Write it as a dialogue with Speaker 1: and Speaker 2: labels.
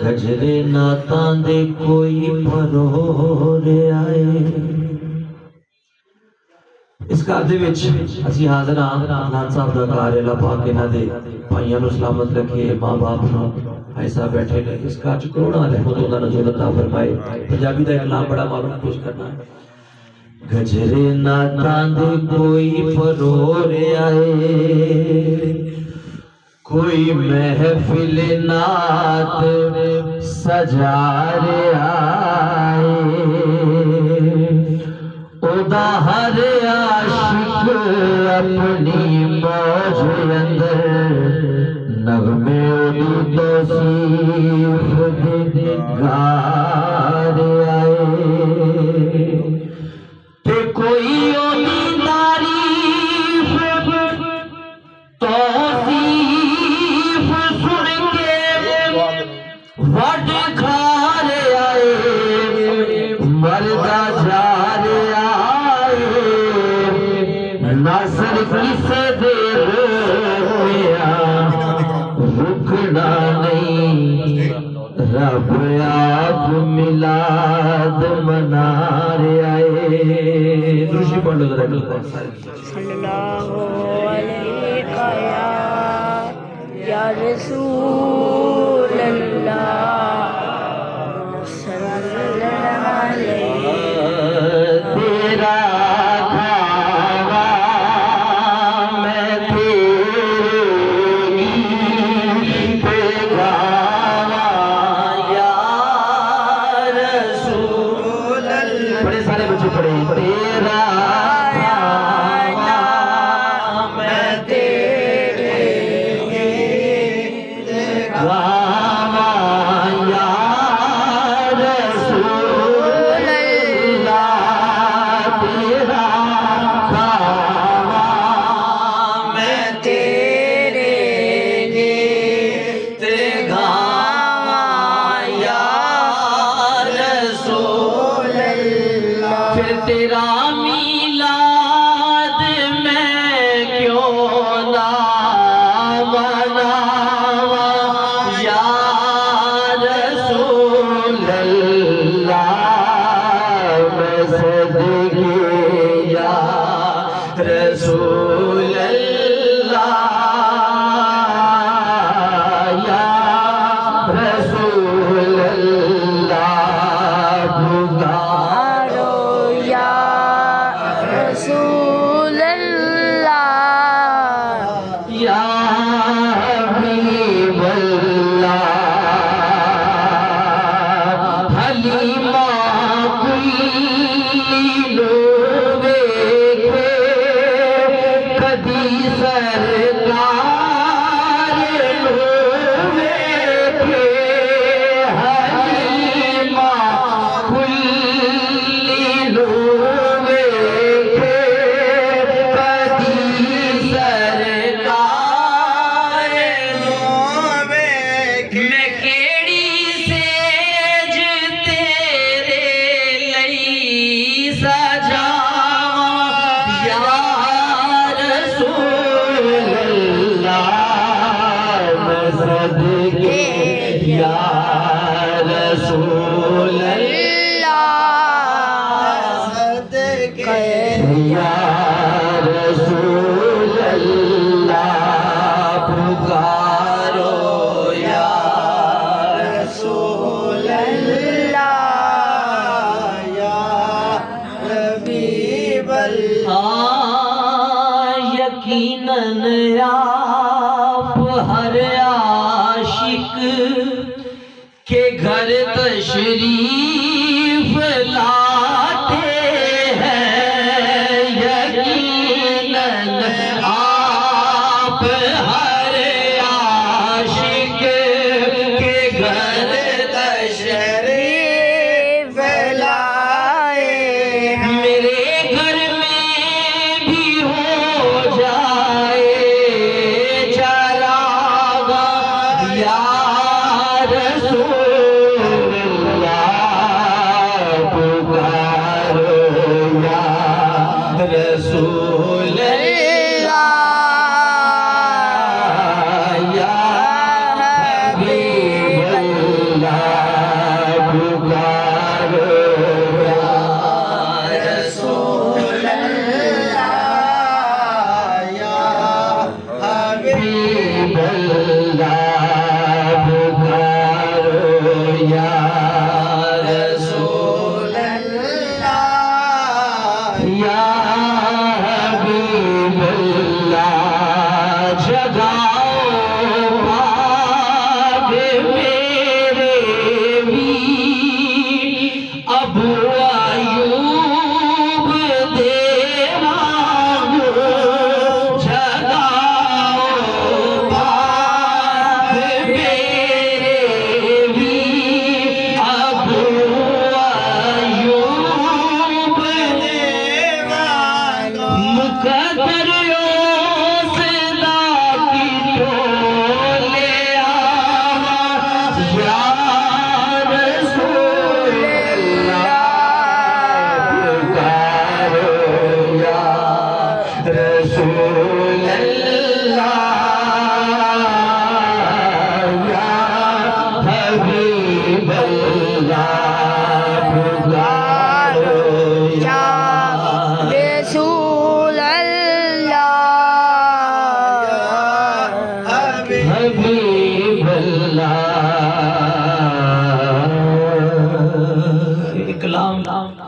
Speaker 1: गजरे नातां दे कोई परोरे आए। इस घर दे विच असीं हाज़र हां नाथ साहब दा घर है। अल्लाह पाक इन्हां दे भाइयां नूं सलामत रखे, मां बाप नूं भाई साहब बैठे ने इस घर च करोड़ां रहमत दा नज़ूल अता फरमाए। पंजाबी दा एक नाम बड़ा मालूम पेश करना है। गजरे नातां दे कोई परोरे आए, कोई महफिल नात सजा रे आए। ओदा हर आशिक अपनी मौज अंदर नगमे ओदी तौसीफ दे गा रे आए। ते कोई ओदी तारीफ तौसीफ सुन के वड खा रे आए। मरदा जा रे आए, नासर किसे दे रोया रुकना नहीं। रब आप मिलाद मना रे आए। दुरूद पढ़ लो जरा
Speaker 2: सल्लल्लाहु अलैका या रसूल अल्लाह सल्लल्लाहु अलैहि।
Speaker 1: तेरा खावा मैं तेरी पे गावा या रसूल अल्लाह। बड़े सारे बच्चे पढ़े। तेरा खावा मैं तेरे गावा या रसूल अल्लाह। तेरा खावा मैं तेरे गीत गावा या रसूल अल्लाह। फिर तेरा मीलाद मैं क्यों ना मनावा या रसूल अल्लाह। मैं सदके या रसूल अल्लाह या रसूल अल्लाह।
Speaker 2: पुकारो या रसूल अल्लाह
Speaker 1: या हबीब अल्लाह। हलीमा कुल्ली लोगे के कदी सरकार लोगे के। हलीमा कुल्ली लोगे के कदी सरकार लोगे के। मैं केड़ी सेज तेरे लई सजावां या रसूल अल्लाह। मैं सदके या रसूल अल्लाह।
Speaker 2: सदके
Speaker 1: या रसूल अल्लाह। पुकारो या रसूल
Speaker 2: अल्लाह या हबीब
Speaker 1: अल्लाह। यकीनन आप हर आशिक के घर तशरीफ लाते हैं। यकीनन आप हर आशिक के घर तशरीफ लाए। मेरे घर में भी हो जाए जगा